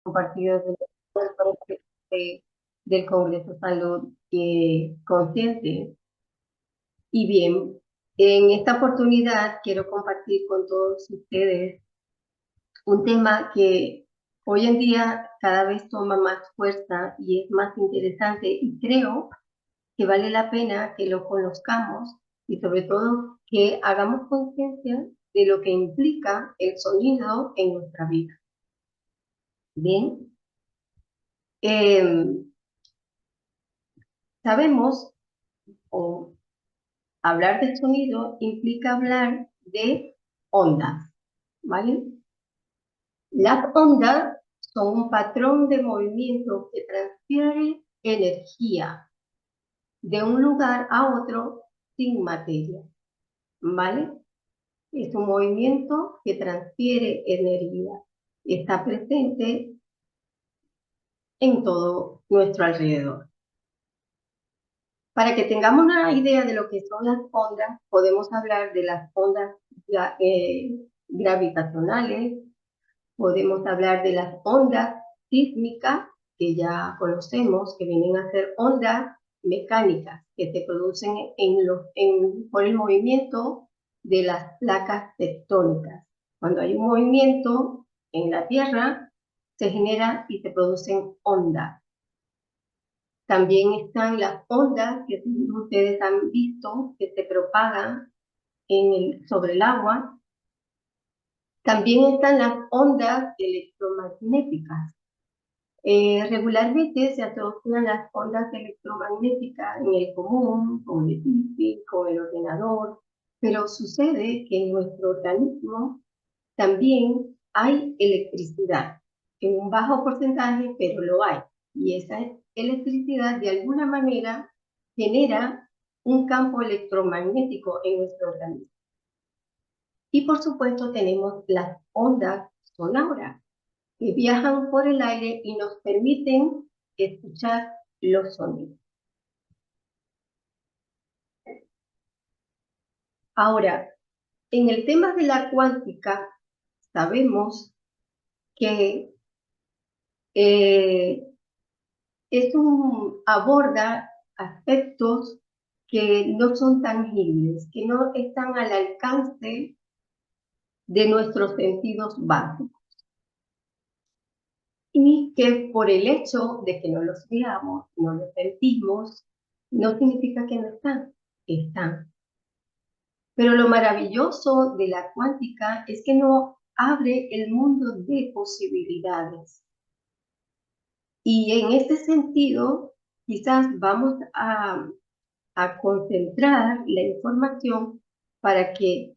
compartido del Congreso Salud Consciente. Y bien, en esta oportunidad quiero compartir con todos ustedes un tema que hoy en día cada vez toma más fuerza y es más interesante, y creo que vale la pena que lo conozcamos y sobre todo que hagamos conciencia de lo que implica el sonido en nuestra vida. Bien, sabemos, o hablar de sonido implica hablar de ondas, ¿vale? Las ondas son un patrón de movimiento que transfiere energía de un lugar a otro sin materia, ¿vale? Es un movimiento que transfiere energía y está presente en todo nuestro alrededor. Para que tengamos una idea de lo que son las ondas, podemos hablar de las ondas gravitacionales, podemos hablar de las ondas sísmicas, que ya conocemos, que vienen a ser ondas mecánicas, que se producen por el movimiento de las placas tectónicas. Cuando hay un movimiento en la Tierra, se genera y se producen ondas. También están las ondas que ustedes han visto que se propagan sobre el agua. También están las ondas electromagnéticas. Regularmente se asocian las ondas electromagnéticas en el común, con el wifi, con el ordenador, pero sucede que en nuestro organismo también hay electricidad, en un bajo porcentaje, pero lo hay. Y esa electricidad de alguna manera genera un campo electromagnético en nuestro organismo. Y por supuesto tenemos las ondas sonoras, que viajan por el aire y nos permiten escuchar los sonidos. Ahora, en el tema de la cuántica, sabemos que aborda aspectos que no son tangibles, que no están al alcance de nuestros sentidos básicos. Y que por el hecho de que no los veamos, no los sentimos, no significa que no están, están. Pero lo maravilloso de la cuántica es que nos abre el mundo de posibilidades. Y en este sentido, quizás vamos a concentrar la información para que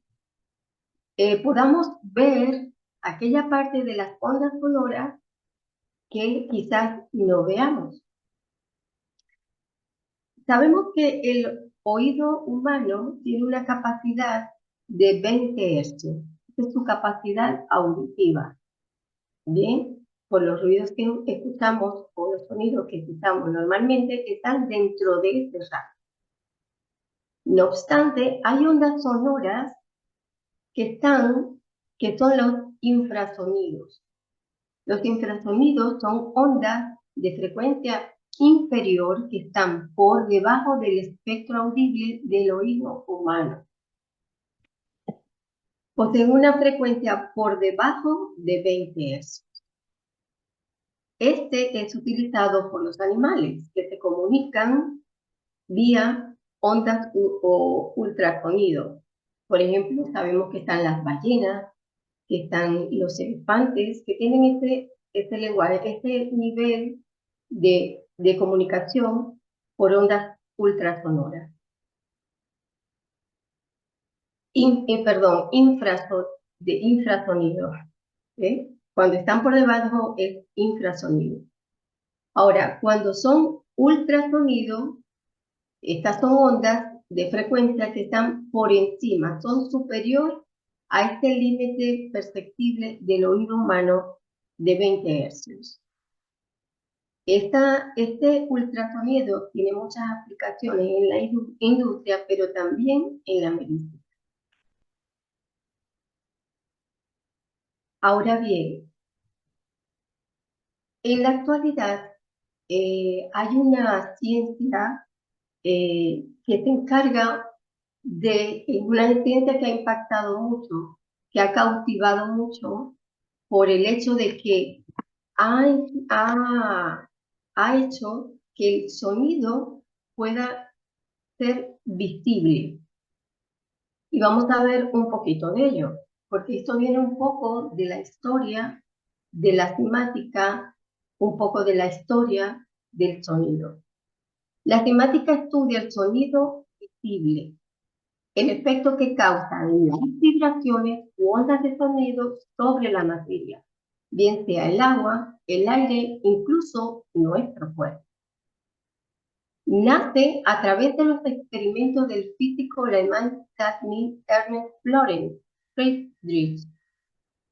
podamos ver aquella parte de las ondas sonoras que quizás no veamos. Sabemos que el oído humano tiene una capacidad de 20 Hz. Esa es su capacidad auditiva. Bien, por los ruidos que escuchamos o los sonidos que escuchamos normalmente están dentro de este rango. No obstante, hay ondas sonoras que son los infrasonidos. Los infrasonidos son ondas de frecuencia inferior que están por debajo del espectro audible del oído humano. Poseen una frecuencia por debajo de 20 Hz. Este es utilizado por los animales que se comunican vía ondas o ultrasonido. Por ejemplo, sabemos que están las ballenas, que están los elefantes, que tienen este lenguaje, este nivel de comunicación por ondas ultrasonoras. Infrasonido. ¿Eh? Cuando están por debajo es infrasonido. Ahora, cuando son ultrasonido, estas son ondas de frecuencia que están por encima, son superior a este límite perceptible del oído humano de 20 Hz. Este ultrasonido tiene muchas aplicaciones en la industria, pero también en la medicina. Ahora bien, En la actualidad hay una ciencia que se encarga de una ciencia que ha impactado mucho, que ha cautivado mucho por el hecho de que ha hecho que el sonido pueda ser visible. Y vamos a ver un poquito de ello, porque esto viene un poco de la historia, de la temática, un poco de la historia del sonido. La temática estudia el sonido visible, el efecto que causan las vibraciones u ondas de sonido sobre la materia, bien sea el agua, el aire, incluso nuestro cuerpo. Nace a través de los experimentos del físico alemán Ernest Lorentz Friedrich.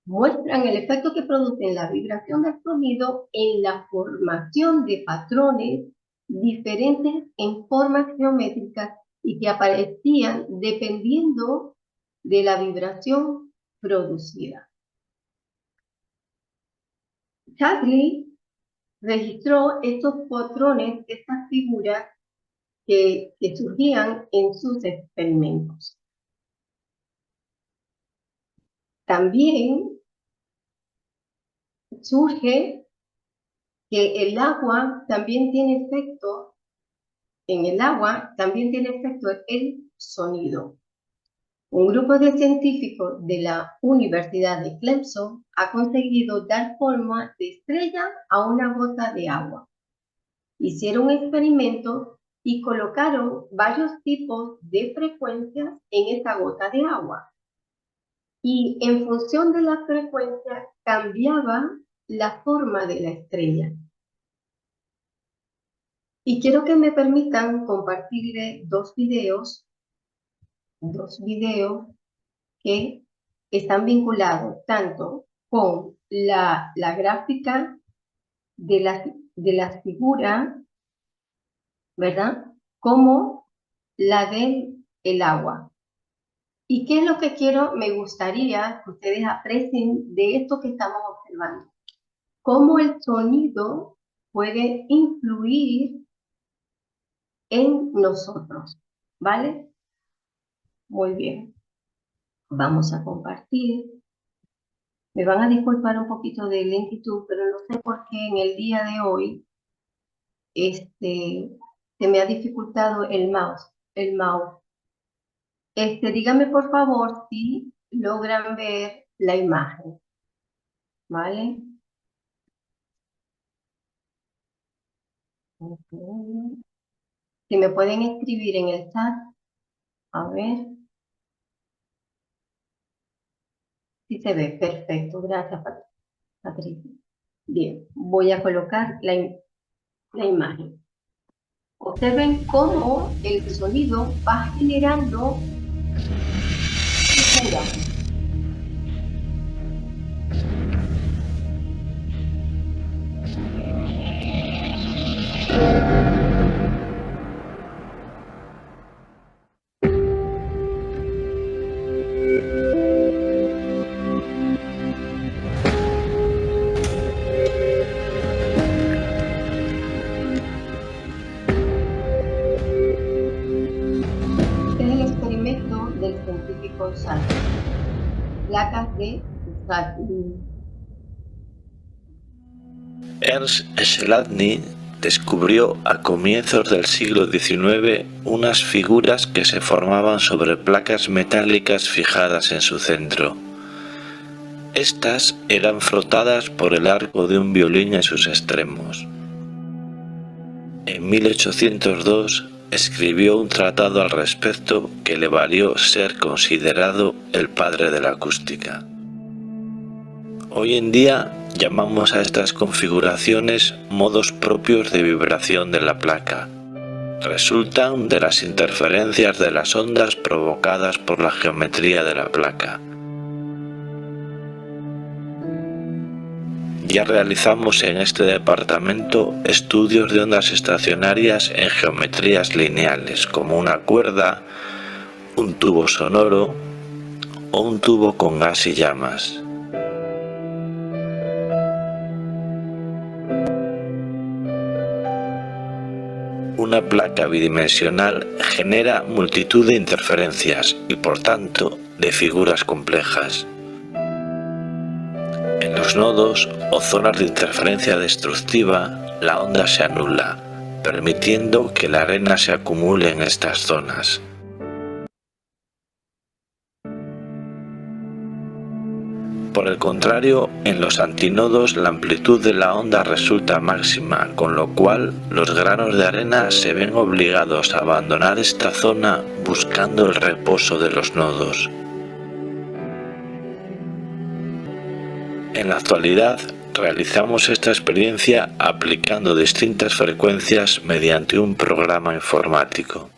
Muestran el efecto que produce la vibración del sonido en la formación de patrones diferentes en formas geométricas y que aparecían dependiendo de la vibración producida. Chadley registró estos patrones, estas figuras que surgían en sus experimentos. También surge que el agua también tiene efecto, en el agua también tiene efecto el sonido. Un grupo de científicos de la Universidad de Clemson ha conseguido dar forma de estrella a una gota de agua. Hicieron experimentos y colocaron varios tipos de frecuencias en esa gota de agua. Y en función de la frecuencia cambiaba la forma de la estrella. Y quiero que me permitan compartirle dos videos que están vinculados tanto con la gráfica de la figura, ¿verdad? Como la del agua. ¿Y qué es lo que me gustaría que ustedes aprecien de esto que estamos observando? Cómo el sonido puede influir en nosotros, ¿vale? Muy bien. Vamos a compartir. Me van a disculpar un poquito de lentitud, pero no sé por qué en el día de hoy se me ha dificultado el mouse. Díganme por favor si logran ver la imagen, ¿vale? Si me pueden escribir en el chat, a ver si se ve. Perfecto, gracias Patricia. Bien, voy a colocar la imagen. Observen cómo el sonido va generando figuras. Este es el experimento del científico Chadley. Placas de Chadley. Ernst Chladni descubrió a comienzos del siglo XIX unas figuras que se formaban sobre placas metálicas fijadas en su centro. Estas eran frotadas por el arco de un violín en sus extremos. En 1802 escribió un tratado al respecto que le valió ser considerado el padre de la acústica. Hoy en día llamamos a estas configuraciones modos propios de vibración de la placa. Resultan de las interferencias de las ondas provocadas por la geometría de la placa. Ya realizamos en este departamento estudios de ondas estacionarias en geometrías lineales, como una cuerda, un tubo sonoro o un tubo con gas y llamas. una placa bidimensional genera multitud de interferencias y por tanto de figuras complejas. En los nodos o zonas de interferencia destructiva, la onda se anula, permitiendo que la arena se acumule en estas zonas. Por el contrario, en los antinodos la amplitud de la onda resulta máxima, con lo cual los granos de arena se ven obligados a abandonar esta zona buscando el reposo de los nodos. En la actualidad, realizamos esta experiencia aplicando distintas frecuencias mediante un programa informático.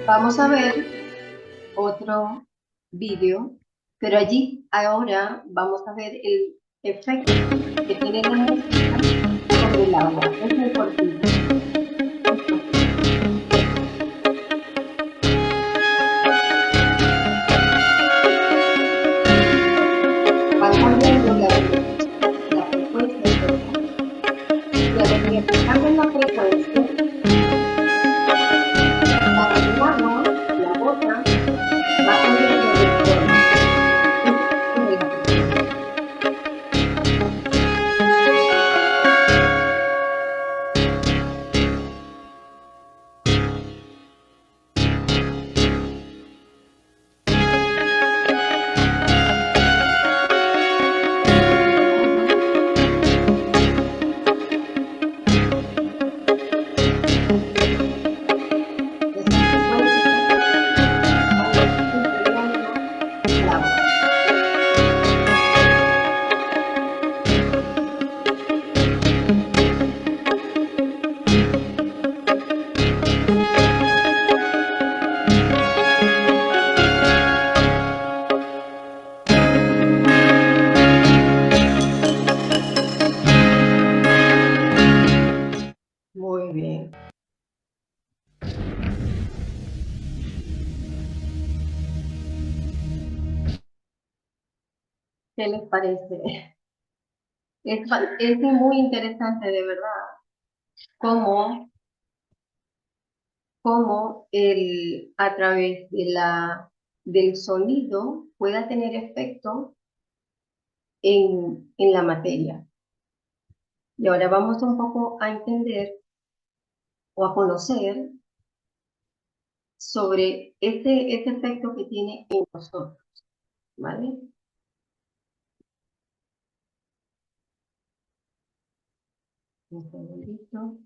Vamos a ver otro vídeo, pero allí ahora vamos a ver el efecto que tiene la música sobre el agua. Es muy cortito. Va cambiando la frecuencia, y a medida que cambia la frecuencia, el agua, la gota, va cambiando de forma. Muy bien. ¿Qué les parece? Es muy interesante, de verdad, cómo cómo a través del sonido pueda tener efecto en la materia. Y ahora vamos un poco a entender o a conocer sobre ese efecto que tiene en nosotros, ¿vale? Un segundito.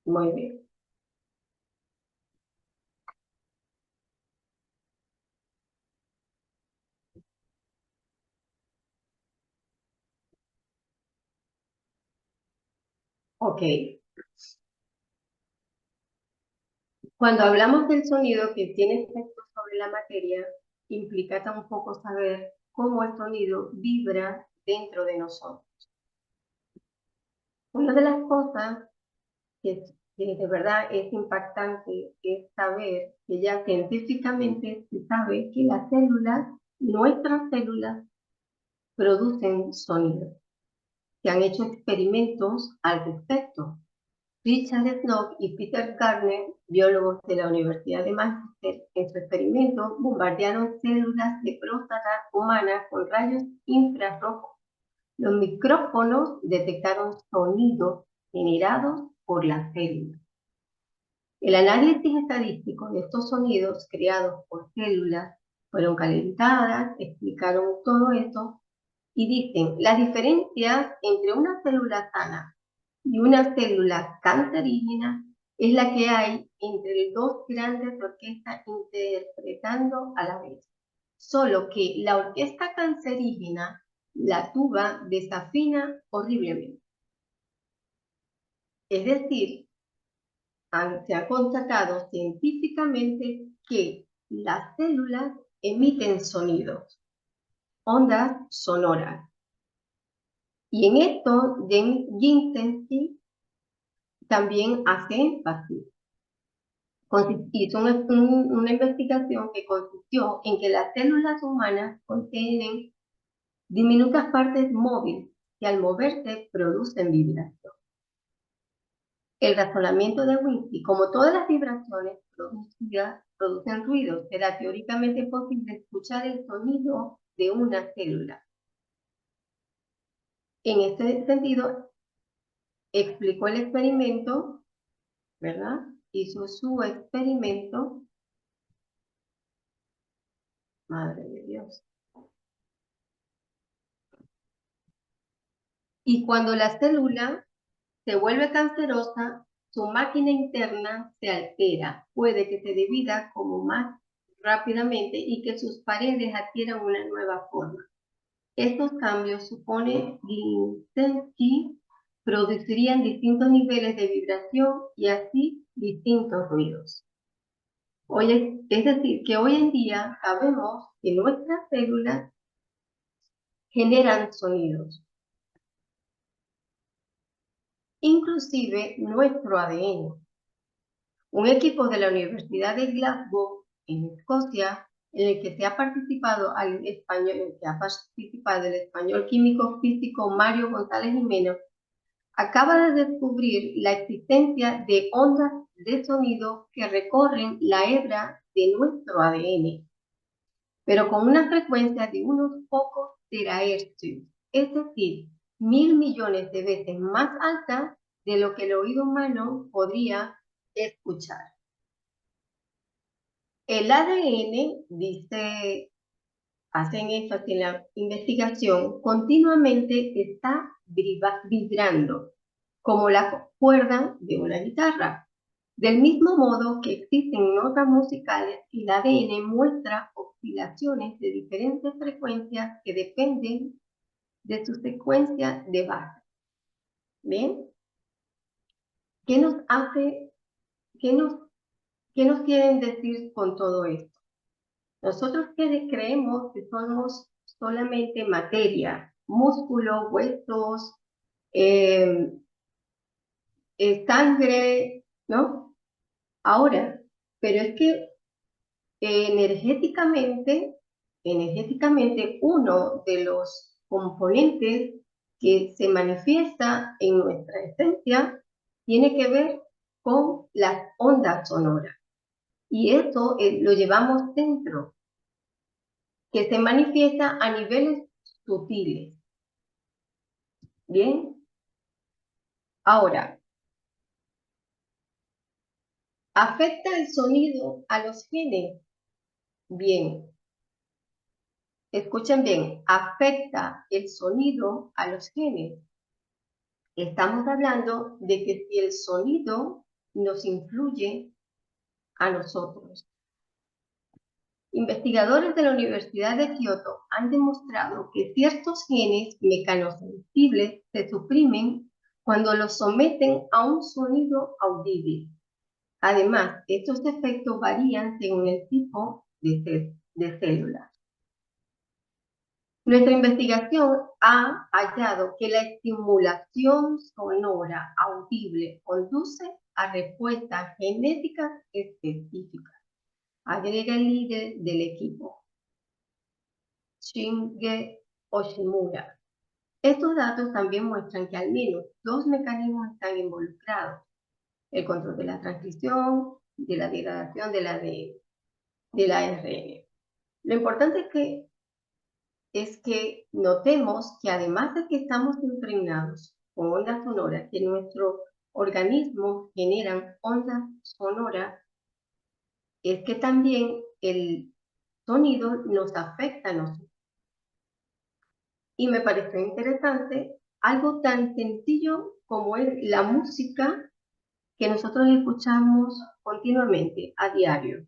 Muy bien. Ok. Cuando hablamos del sonido que tiene efecto sobre la materia, implica un poco saber cómo el sonido vibra dentro de nosotros. Una de las cosas que de verdad es impactante es saber que ya científicamente se sabe que las células, nuestras células, producen sonido. Se han hecho experimentos al respecto. Richard Snow y Peter Gardner, biólogos de la Universidad de Manchester, en su experimento bombardearon células de próstata humana con rayos infrarrojos. Los micrófonos detectaron sonidos generados por las células. El análisis estadístico de estos sonidos creados por células fueron calentadas, explicaron todo esto y dicen, las diferencias entre una célula sana y una célula cancerígena es la que hay entre dos grandes orquestas interpretando a la vez. Solo que la orquesta cancerígena, la tuba, desafina horriblemente. Es decir, se ha constatado científicamente que las células emiten sonidos, ondas sonoras. Y en esto, James Ginsensky también hace énfasis. Hizo una investigación que consistió en que las células humanas contienen diminutas partes móviles que al moverse producen vibración. El razonamiento de Wincy, como todas las vibraciones producidas producen ruido, será teóricamente posible escuchar el sonido de una célula. En este sentido, explicó el experimento, ¿verdad? Hizo su experimento. Madre de Dios. Y cuando la célula se vuelve cancerosa, su máquina interna se altera. Puede que se divida como más rápidamente y que sus paredes adquieran una nueva forma. Estos cambios, supone Ginsensky, producirían distintos niveles de vibración y así distintos ruidos. Es decir, que hoy en día sabemos que nuestras células generan sonidos. Inclusive nuestro ADN. Un equipo de la Universidad de Glasgow, en Escocia, en el que ha participado el español químico físico Mario González Jimeno, acaba de descubrir la existencia de ondas de sonido que recorren la hebra de nuestro ADN, pero con una frecuencia de unos pocos terahercios, es decir, 1000 millones de veces más alta de lo que el oído humano podría escuchar. El ADN, hacen énfasis en la investigación, continuamente está vibrando, como la cuerda de una guitarra. Del mismo modo que existen notas musicales, el ADN muestra oscilaciones de diferentes frecuencias que dependen de su secuencia de base. ¿Bien? ¿Qué nos quieren decir con todo esto? Nosotros creemos que somos solamente materia, músculo, huesos, sangre, ¿no? Ahora, pero es que energéticamente uno de los componentes que se manifiesta en nuestra esencia tiene que ver con las ondas sonoras. Y esto lo llevamos dentro, que se manifiesta a niveles sutiles. ¿Bien? Ahora, ¿afecta el sonido a los genes? Bien. Escuchen bien, ¿afecta el sonido a los genes? Estamos hablando de que si el sonido nos influye a nosotros. Investigadores de la Universidad de Kioto han demostrado que ciertos genes mecanosensibles se suprimen cuando los someten a un sonido audible. Además, estos efectos varían según el tipo de células. Nuestra investigación ha hallado que la estimulación sonora audible conduce a respuestas genéticas específicas, agrega el líder del equipo, Shinge Oshimura. Estos datos también muestran que al menos dos mecanismos están involucrados: el control de la transcripción, de la degradación del ARN. Lo importante es que notemos que además de que estamos impregnados con ondas sonoras, que nuestro organismo generan ondas sonoras, es que también el sonido nos afecta a nosotros. Y me pareció interesante algo tan sencillo como es la música que nosotros escuchamos continuamente, a diario.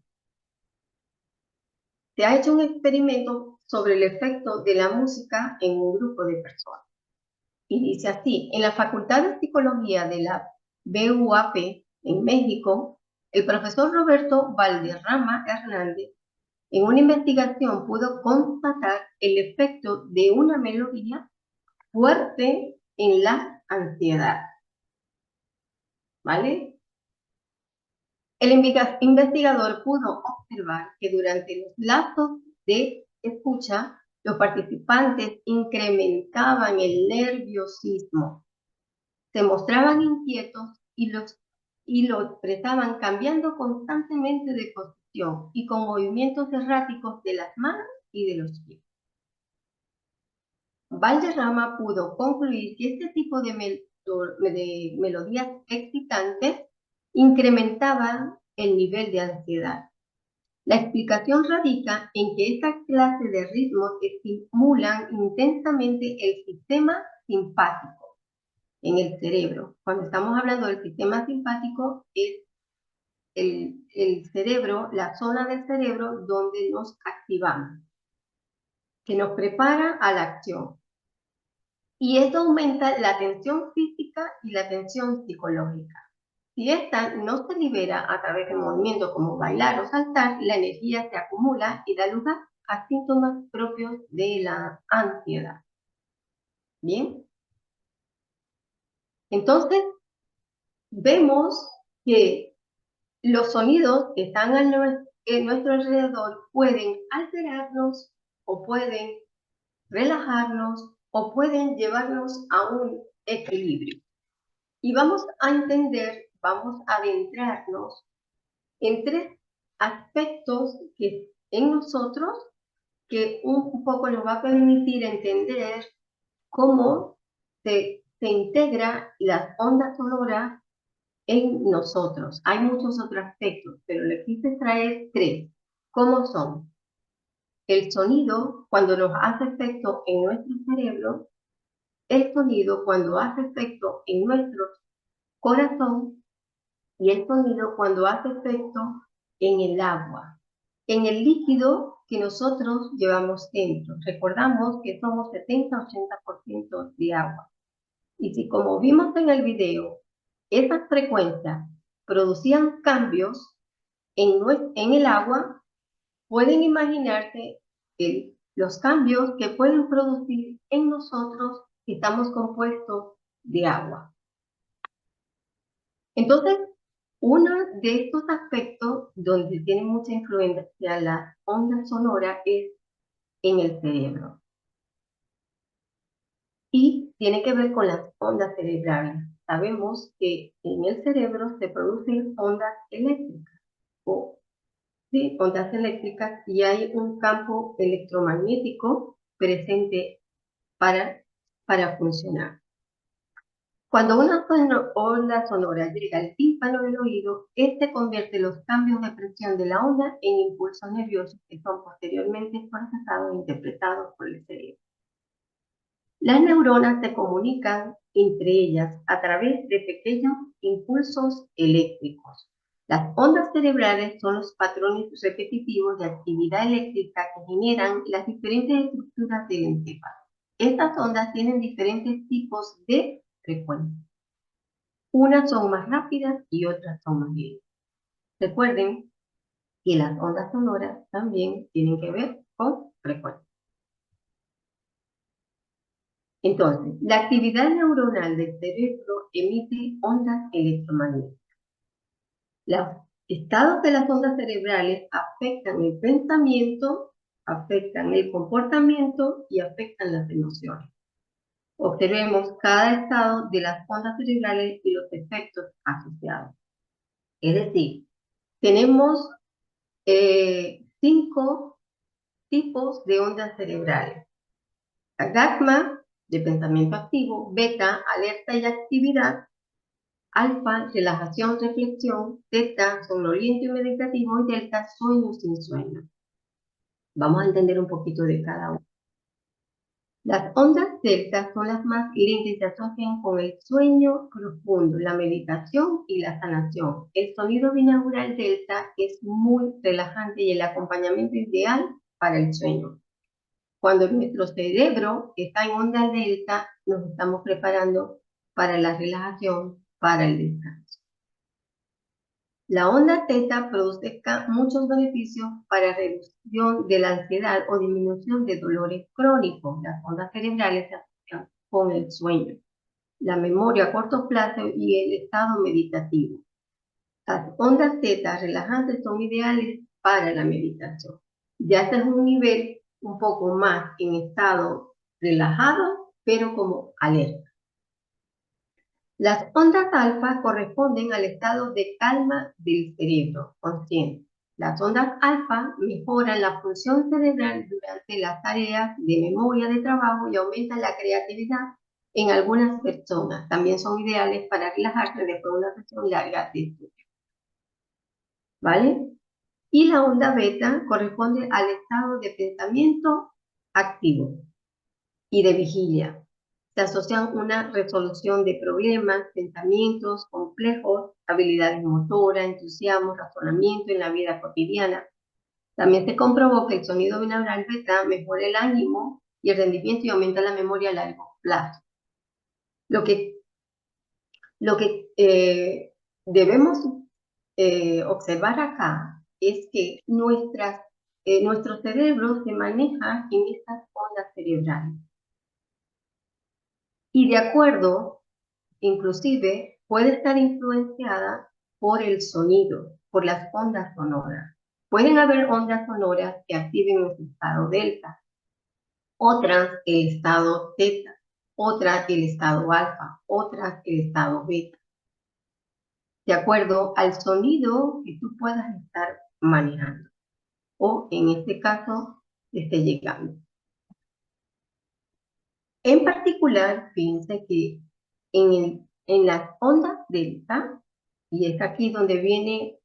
Se ha hecho un experimento sobre el efecto de la música en un grupo de personas. Y dice así: en la Facultad de Psicología de la BUAP en México, el profesor Roberto Valderrama Hernández, en una investigación, pudo constatar el efecto de una melodía fuerte en la ansiedad. ¿Vale? El investigador pudo observar que durante los lapsos de escucha, los participantes incrementaban el nerviosismo, se mostraban inquietos y lo expresaban cambiando constantemente de posición y con movimientos erráticos de las manos y de los pies. Valderrama pudo concluir que este tipo de melodías excitantes incrementaban el nivel de ansiedad. La explicación radica en que esta clase de ritmos estimulan intensamente el sistema simpático en el cerebro. Cuando estamos hablando del sistema simpático, es el cerebro, la zona del cerebro donde nos activamos, que nos prepara a la acción. Y esto aumenta la tensión física y la tensión psicológica. Si esta no se libera a través de movimientos como bailar o saltar, la energía se acumula y da lugar a síntomas propios de la ansiedad. ¿Bien? Entonces, vemos que los sonidos que están en nuestro alrededor pueden alterarnos o pueden relajarnos o pueden llevarnos a un equilibrio. Y vamos a adentrarnos en tres aspectos que en nosotros que un poco nos va a permitir entender cómo se integra las ondas sonoras en nosotros. Hay muchos otros aspectos, pero le quise traer tres. ¿Cómo son? El sonido cuando nos hace efecto en nuestro cerebro, el sonido cuando hace efecto en nuestro corazón y el sonido cuando hace efecto en el agua, en el líquido que nosotros llevamos dentro. Recordamos que somos 70-80% de agua. Y si, como vimos en el video, esas frecuencias producían cambios en el agua, pueden imaginarse los cambios que pueden producir en nosotros que estamos compuestos de agua. Entonces, uno de estos aspectos donde tiene mucha influencia la onda sonora es en el cerebro. y tiene que ver con las ondas cerebrales. Sabemos que en el cerebro se producen ondas eléctricas, sí, ondas eléctricas, y hay un campo electromagnético presente para funcionar. Cuando una onda sonora llega al tímpano del oído, este convierte los cambios de presión de la onda en impulsos nerviosos que son posteriormente procesados e interpretados por el cerebro. Las neuronas se comunican entre ellas a través de pequeños impulsos eléctricos. Las ondas cerebrales son los patrones repetitivos de actividad eléctrica que generan las diferentes estructuras del encéfalo. Estas ondas tienen diferentes tipos de frecuencia. Unas son más rápidas y otras son más lentas. Recuerden que las ondas sonoras también tienen que ver con frecuencia. Entonces, la actividad neuronal del cerebro emite ondas electromagnéticas. Los estados de las ondas cerebrales afectan el pensamiento, afectan el comportamiento y afectan las emociones. Observemos cada estado de las ondas cerebrales y los efectos asociados. Es decir, tenemos 5 tipos de ondas cerebrales. La gamma, de pensamiento activo; beta, alerta y actividad; alfa, relajación, reflexión; teta, somnoliento y meditativo; y delta, sueño sin sueño. Vamos a entender un poquito de cada uno. Las ondas delta son las más lentas y se asocian con el sueño profundo, la meditación y la sanación. El sonido binaural delta es muy relajante y el acompañamiento ideal para el sueño. Cuando nuestro cerebro está en onda delta, nos estamos preparando para la relajación, para el descanso. La onda teta produce muchos beneficios para reducción de la ansiedad o disminución de dolores crónicos. Las ondas cerebrales se asocian con el sueño, la memoria a corto plazo y el estado meditativo. Las ondas teta relajantes son ideales para la meditación. Ya este es un nivel un poco más en estado relajado, pero como alerta. Las ondas alfa corresponden al estado de calma del cerebro consciente. Las ondas alfa mejoran la función cerebral durante las tareas de memoria de trabajo y aumentan la creatividad en algunas personas. También son ideales para relajarse después de una sesión larga de estudio. ¿Vale? Y la onda beta corresponde al estado de pensamiento activo y de vigilia. Se asocian una resolución de problemas, pensamientos complejos, habilidades motoras, entusiasmo, razonamiento en la vida cotidiana. También se comprobó que el sonido binaural beta mejora el ánimo y el rendimiento y aumenta la memoria a largo plazo. Lo que debemos observar acá es que nuestro cerebro se maneja en estas ondas cerebrales. Y de acuerdo, inclusive, puede estar influenciada por el sonido, por las ondas sonoras. Pueden haber ondas sonoras que activen el estado delta, otras el estado teta, otras el estado alfa, otras el estado beta, de acuerdo al sonido que tú puedas estar manejando o en este caso esté llegando. En particular, fíjense que en las ondas delta, y es aquí donde viene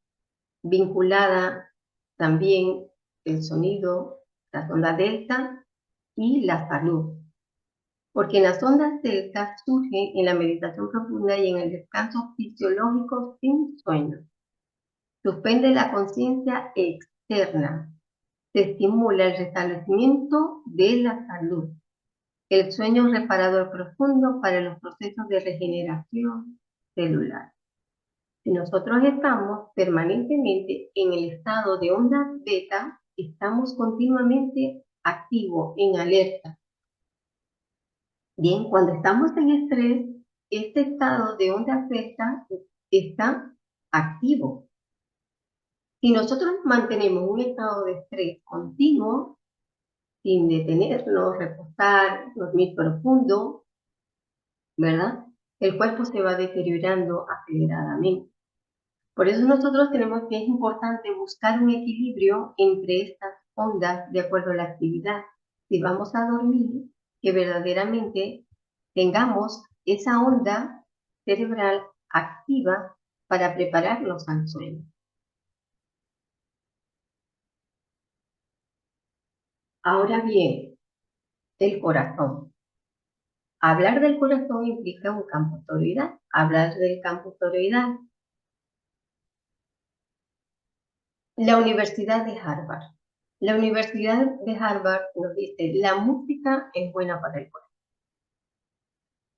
vinculada también el sonido, las ondas delta y la salud. Porque en las ondas delta surgen en la meditación profunda y en el descanso fisiológico sin sueño. Suspende la conciencia externa. Se estimula el restablecimiento de la salud. El sueño reparador profundo para los procesos de regeneración celular. Si nosotros estamos permanentemente en el estado de onda beta, estamos continuamente activos, en alerta. Bien, cuando estamos en estrés, este estado de onda beta está activo. Si nosotros mantenemos un estado de estrés continuo, sin detenernos, reposar, dormir profundo, ¿verdad? El cuerpo se va deteriorando aceleradamente. Por eso nosotros tenemos que es importante buscar un equilibrio entre estas ondas de acuerdo a la actividad. Si vamos a dormir, que verdaderamente tengamos esa onda cerebral activa para prepararnos al sueño. Ahora bien, el corazón. Hablar del corazón implica un campo toroidal. Hablar del campo toroidal. La Universidad de Harvard. La Universidad de Harvard nos dice, la música es buena para el corazón.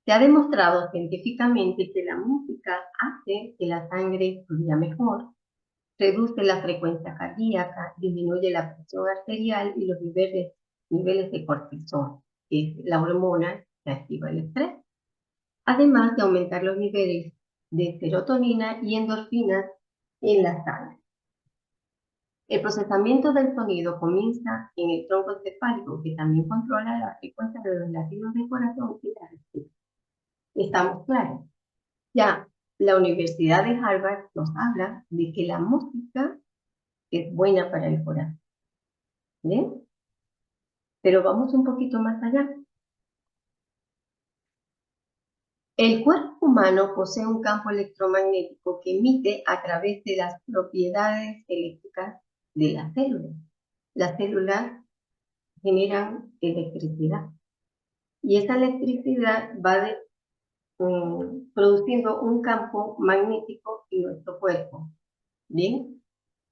Se ha demostrado científicamente que la música hace que la sangre fluya mejor, reduce la frecuencia cardíaca, disminuye la presión arterial y los niveles de cortisol, que es la hormona que activa el estrés, además de aumentar los niveles de serotonina y endorfinas en la sangre. El procesamiento del sonido comienza en el tronco encefálico, que también controla la frecuencia de los latidos del corazón y la respiración. ¿Estamos claros? Ya, la Universidad de Harvard nos habla de que la música es buena para el corazón. ¿Bien? Pero vamos un poquito más allá. El cuerpo humano posee un campo electromagnético que emite a través de las propiedades eléctricas de las células. Las células generan electricidad y esa electricidad va produciendo un campo magnético en nuestro cuerpo. Bien,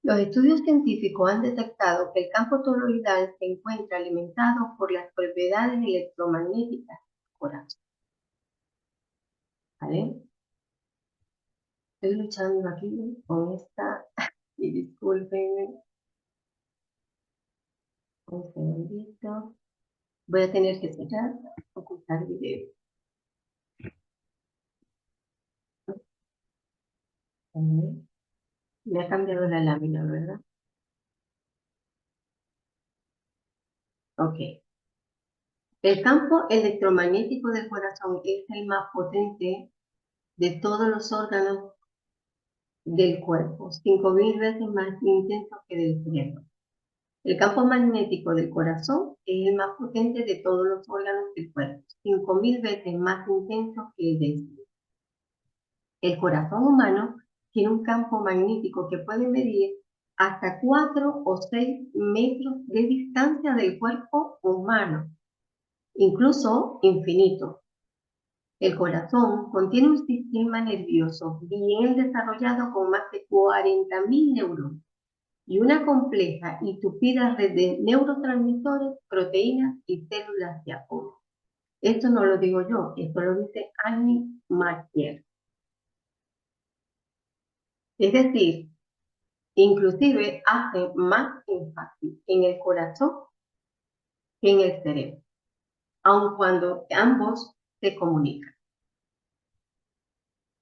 los estudios científicos han detectado que el campo toroidal se encuentra alimentado por las propiedades electromagnéticas del corazón. ¿Vale? Estoy luchando aquí con esta, y discúlpenme, un segundito. Voy a tener que cerrar, ocultar video. Me ha cambiado la lámina, ¿verdad? Ok. El campo electromagnético del corazón es el más potente de todos los órganos del cuerpo, 5.000 veces más intenso que del cerebro. El campo magnético del corazón es el más potente de todos los órganos del cuerpo, 5.000 veces más intenso que el del cerebro. El corazón humano tiene un campo magnético que puede medir hasta 4 o 6 metros de distancia del cuerpo humano, incluso infinito. El corazón contiene un sistema nervioso bien desarrollado con más de 40.000 neuronas y una compleja y tupida red de neurotransmisores, proteínas y células de apoyo. Esto no lo digo yo, esto lo dice Annie Martier. Es decir, inclusive hace más énfasis en el corazón que en el cerebro, aun cuando ambos se comunican.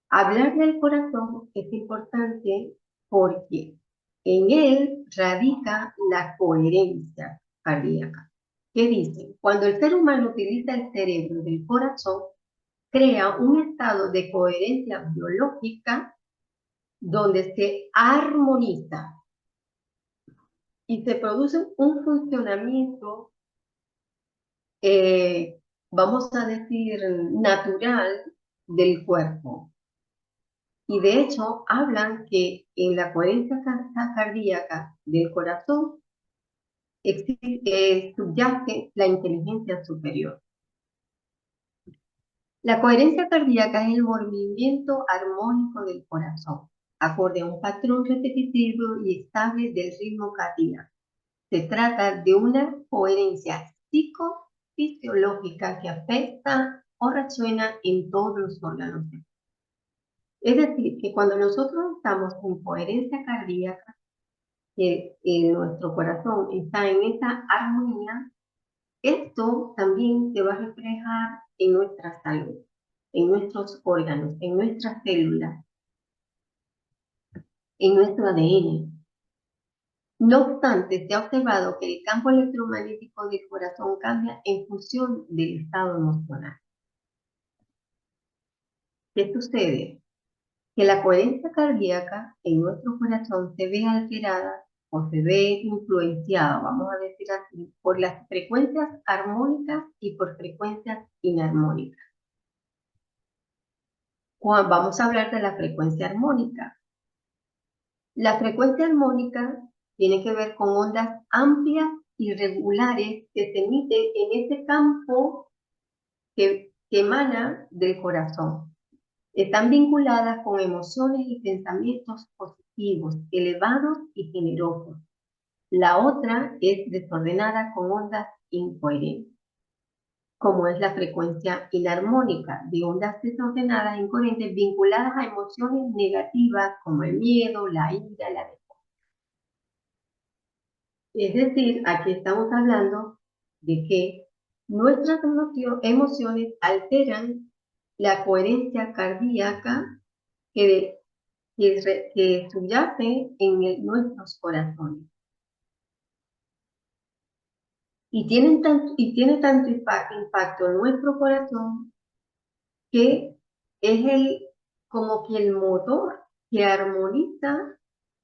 Hablar del corazón es importante porque en él radica la coherencia cardíaca. ¿Qué dice? Cuando el ser humano utiliza el cerebro del corazón, crea un estado de coherencia biológica donde se armoniza y se produce un funcionamiento, vamos a decir, natural del cuerpo. Y de hecho, hablan que en la coherencia cardíaca del corazón subyace la inteligencia superior. La coherencia cardíaca es el movimiento armónico del corazón, acorde a un patrón repetitivo y estable del ritmo cardíaco. Se trata de una coherencia psicofisiológica que afecta o resuena en todos los órganos. Es decir, que cuando nosotros estamos en coherencia cardíaca, que nuestro corazón está en esa armonía, esto también se va a reflejar en nuestra salud, en nuestros órganos, en nuestras células, en nuestro ADN. No obstante, se ha observado que el campo electromagnético del corazón cambia en función del estado emocional. ¿Qué sucede? Que la coherencia cardíaca en nuestro corazón se ve alterada o se ve influenciada, vamos a decir así, por las frecuencias armónicas y por frecuencias inarmónicas. Vamos a hablar de la frecuencia armónica. La frecuencia armónica tiene que ver con ondas amplias y regulares que se emiten en ese campo que emana del corazón. Están vinculadas con emociones y pensamientos positivos, elevados y generosos. La otra es desordenada con ondas incoherentes, como es la frecuencia inarmónica, de ondas desordenadas e incoherentes vinculadas a emociones negativas como el miedo, la ira, la depresión. Es decir, aquí estamos hablando de que nuestras emociones alteran la coherencia cardíaca que subyace en nuestros corazones. Y tiene tanto impacto en nuestro corazón que es como que el motor que armoniza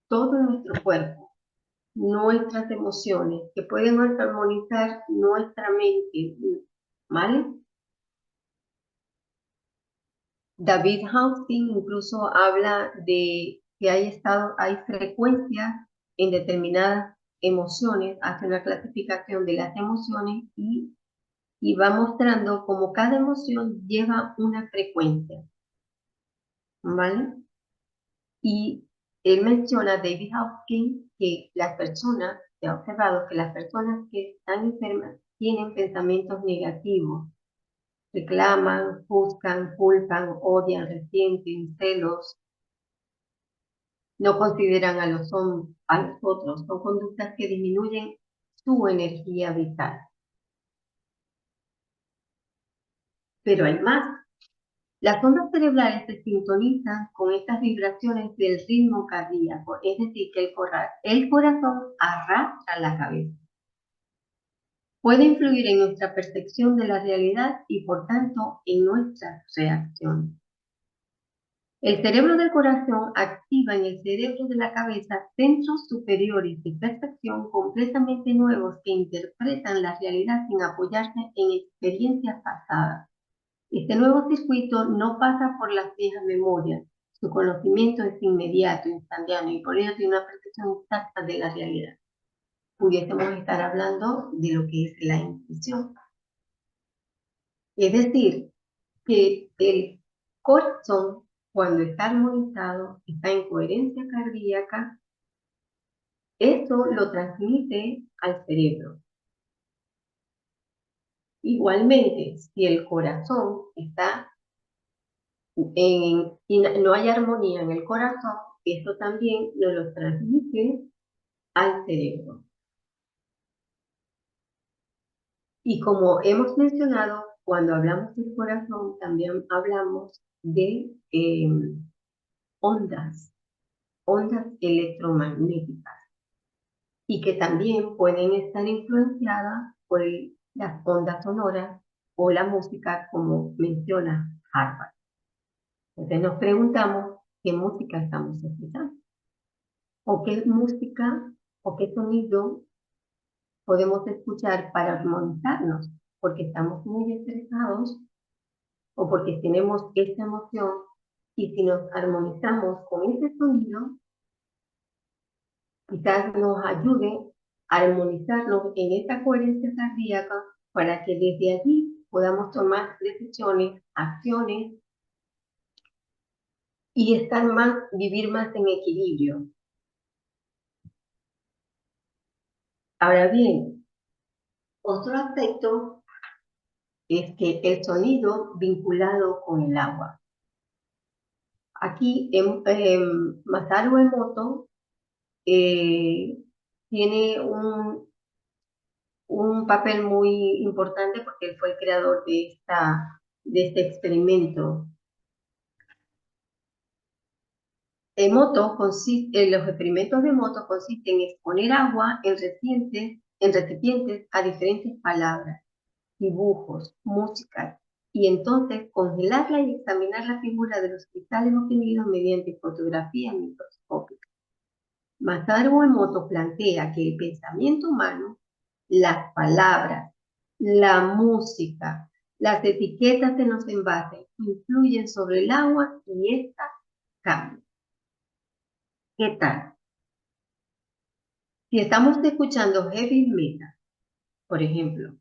todo nuestro cuerpo, nuestras emociones, que pueden armonizar nuestra mente, ¿vale? David Hawking incluso habla de que hay frecuencias en determinadas emociones, hace una clasificación de las emociones y va mostrando cómo cada emoción lleva una frecuencia, ¿vale? Y él menciona, David Hawking, que se ha observado que las personas que están enfermas tienen pensamientos negativos, reclaman, juzgan, culpan, odian, resienten, celos, no consideran a los otros, son conductas que disminuyen su energía vital. Pero hay más. Las ondas cerebrales se sintonizan con estas vibraciones del ritmo cardíaco, es decir, que el corazón arrastra la cabeza. Puede influir en nuestra percepción de la realidad y, por tanto, en nuestras reacciones. El cerebro del corazón activa en el cerebro de la cabeza centros superiores de percepción completamente nuevos que interpretan la realidad sin apoyarse en experiencias pasadas. Este nuevo circuito no pasa por las viejas memorias. Su conocimiento es inmediato, instantáneo y por ello tiene una percepción exacta de la realidad. Pudiésemos estar hablando de lo que es la intuición. Es decir, que el corazón, cuando está armonizado, está en coherencia cardíaca, eso lo transmite al cerebro. Igualmente, si el corazón está y no hay armonía en el corazón, eso también nos lo transmite al cerebro. Y como hemos mencionado, cuando hablamos del corazón, también hablamos de ondas electromagnéticas, y que también pueden estar influenciadas por las ondas sonoras o la música, como menciona Harvard. Entonces nos preguntamos qué música estamos escuchando, o qué música o qué sonido podemos escuchar para armonizarnos, porque estamos muy estresados o porque tenemos esta emoción, y si nos armonizamos con ese sonido, quizás nos ayude a armonizarnos en esta coherencia cardíaca para que desde allí podamos tomar decisiones, acciones y vivir más en equilibrio. Ahora bien, otro aspecto es que el sonido vinculado con el agua. Aquí Masaru Emoto tiene un papel muy importante porque él fue el creador de este experimento. Los experimentos de Emoto consisten en exponer agua en recipientes a diferentes palabras, dibujos, música y entonces congelarla y examinar la figura de los cristales obtenidos mediante fotografía microscópica. Masaru Emoto plantea que el pensamiento humano, las palabras, la música, las etiquetas en los envases influyen sobre el agua y esta cambia. ¿Qué tal? Si estamos escuchando heavy metal, por ejemplo,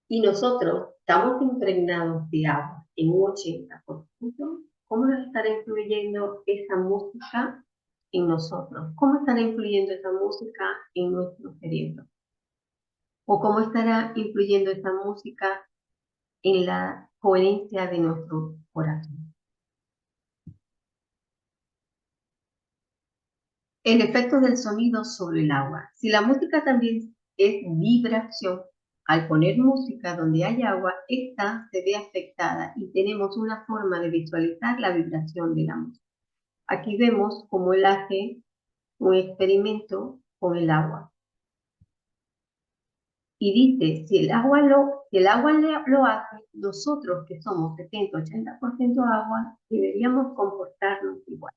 y nosotros estamos impregnados de agua en un 80%, ¿cómo nos estará influyendo esa música en nosotros? ¿Cómo estará influyendo esa música en nuestro cerebro? ¿O cómo estará influyendo esa música en la coherencia de nuestro corazón? El efecto del sonido sobre el agua. Si la música también es vibración, al poner música donde hay agua, esta se ve afectada y tenemos una forma de visualizar la vibración de la música. Aquí vemos cómo él hace un experimento con el agua. Y dice, si el agua lo hace, nosotros que somos 70-80% agua, deberíamos comportarnos igual.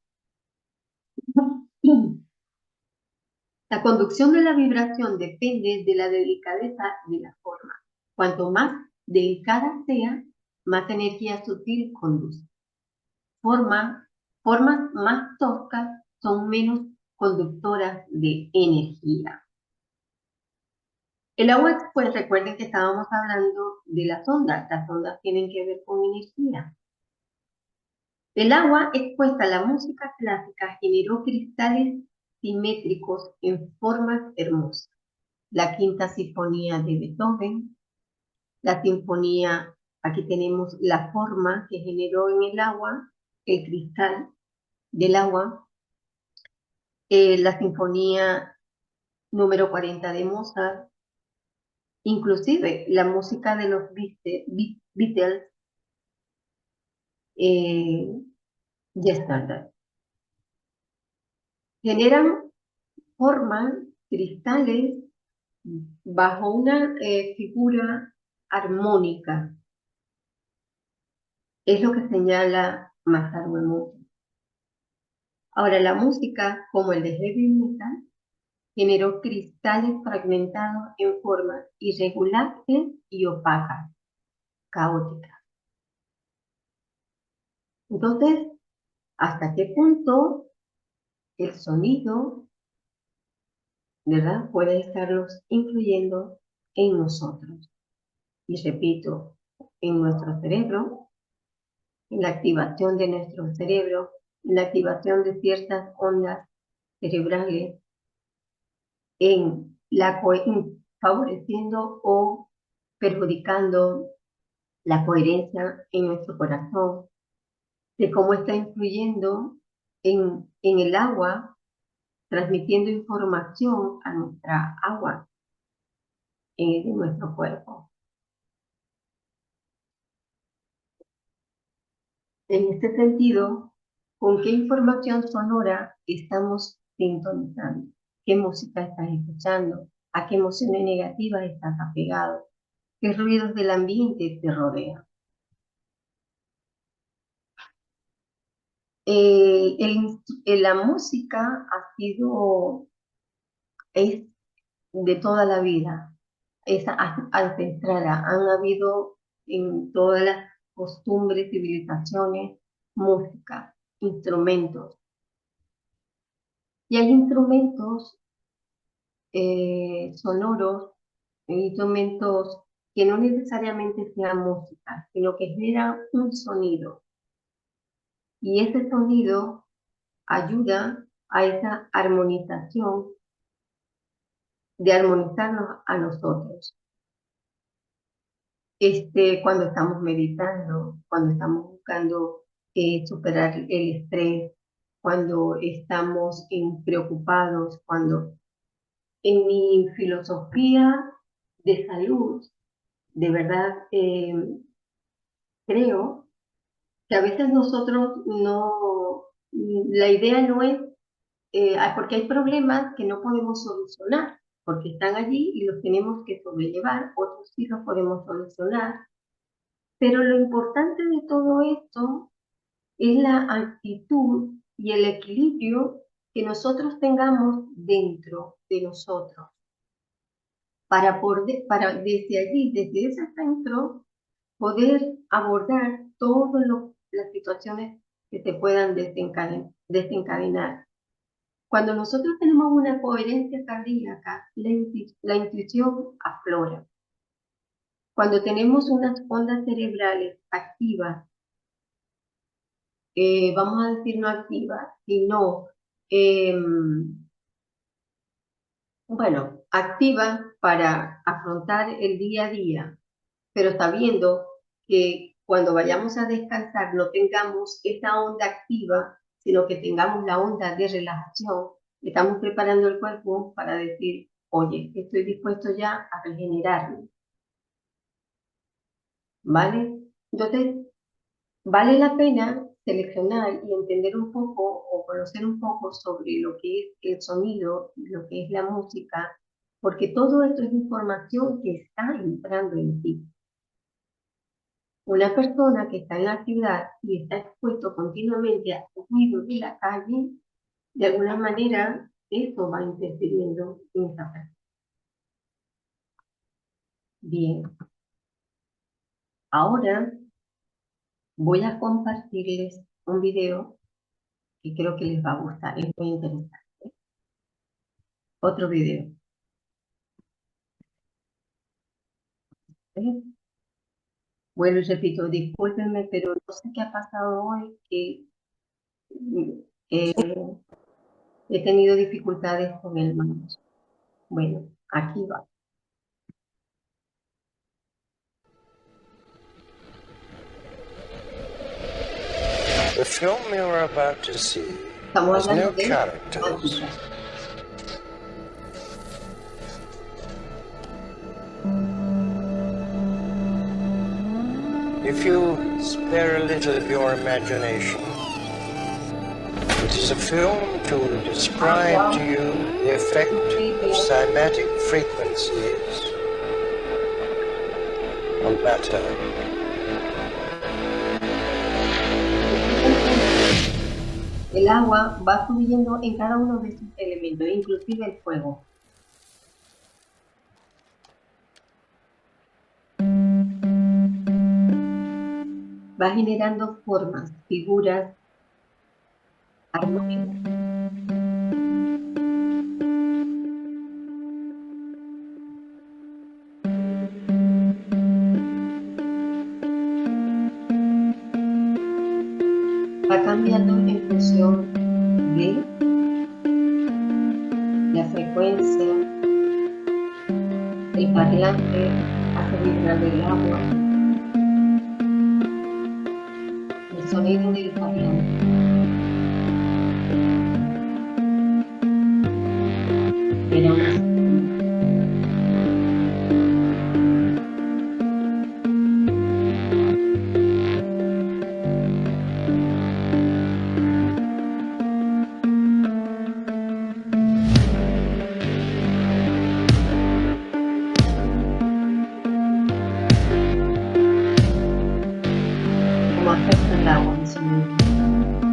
La conducción de la vibración depende de la delicadeza de la forma. Cuanto más delicada sea, más energía sutil conduce. Formas más toscas son menos conductoras de energía. El agua, pues recuerden que estábamos hablando de las ondas. Las ondas tienen que ver con energía. El agua expuesta a la música clásica generó cristales simétricos en formas hermosas. La Quinta Sinfonía de Beethoven, la sinfonía, aquí tenemos la forma que generó en el agua, el cristal del agua, la sinfonía número 40 de Mozart, inclusive la música de los Beatles, Yesterday. Generan formas, cristales, bajo una figura armónica. Es lo que señala Masaru Emoto. Ahora, la música, como el de heavy metal, generó cristales fragmentados en formas irregulares y opacas, caóticas. Entonces, ¿hasta qué punto el sonido, ¿verdad?, puede estarlos influyendo en nosotros? Y repito, en nuestro cerebro, en la activación de nuestro cerebro, en la activación de ciertas ondas cerebrales, favoreciendo o perjudicando la coherencia en nuestro corazón, de cómo está influyendo en el agua, transmitiendo información a nuestra agua, de nuestro cuerpo. En este sentido, ¿con qué información sonora estamos sintonizando? ¿Qué música estás escuchando? ¿A qué emociones negativas estás apegado? ¿Qué ruidos del ambiente te rodean? La música es de toda la vida, es ancestral. Han habido en todas las costumbres, civilizaciones, música, instrumentos. Y hay instrumentos sonoros, instrumentos que no necesariamente sean música, sino que generan un sonido. Y ese sonido ayuda a esa armonización, de armonizarnos a nosotros. Cuando estamos meditando, cuando estamos buscando superar el estrés, cuando estamos preocupados, cuando en mi filosofía de salud, de verdad creo que a veces nosotros no, la idea no es, porque hay problemas que no podemos solucionar, porque están allí y los tenemos que sobrellevar, otros sí los podemos solucionar, Pero lo importante de todo esto es la actitud y el equilibrio que nosotros tengamos dentro de nosotros. Para desde allí, desde ese centro, poder abordar todas las situaciones que se puedan desencadenar. Cuando nosotros tenemos una coherencia cardíaca, la intuición aflora. Cuando tenemos unas ondas cerebrales activas, vamos a decir no activas, sino, bueno, activas para afrontar el día a día, pero sabiendo que cuando vayamos a descansar no tengamos esa onda activa, sino que tengamos la onda de relajación, estamos preparando el cuerpo para decir, oye, estoy dispuesto ya a regenerarme. ¿Vale? Entonces, vale la pena seleccionar y entender un poco o conocer un poco sobre lo que es el sonido y lo que es la música, porque todo esto es información que está entrando en ti. Una persona que está en la ciudad y está expuesto continuamente al ruido de la calle, de alguna manera eso va interfiriendo en esa persona. Bien, ahora voy a compartirles un video que creo que les va a gustar, es muy interesante. Otro video. Bueno, repito, discúlpenme, pero no sé qué ha pasado hoy, que he tenido dificultades con el mouse. Bueno, aquí va. The film you're about to see has no characters. If you spare a little of your imagination, it is a film to describe to you the effect of cymatic frequencies on matter. El agua va fluyendo en cada uno de sus elementos, inclusive el fuego. Va generando formas, figuras, armónicas. Va cambiando en función de la frecuencia, el parlante hace vibrar el agua, el sonido del parlante. Era una como afecta el agua en su mente.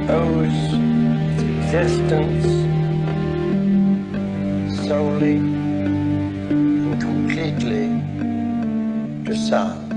owes its existence solely and completely to sound.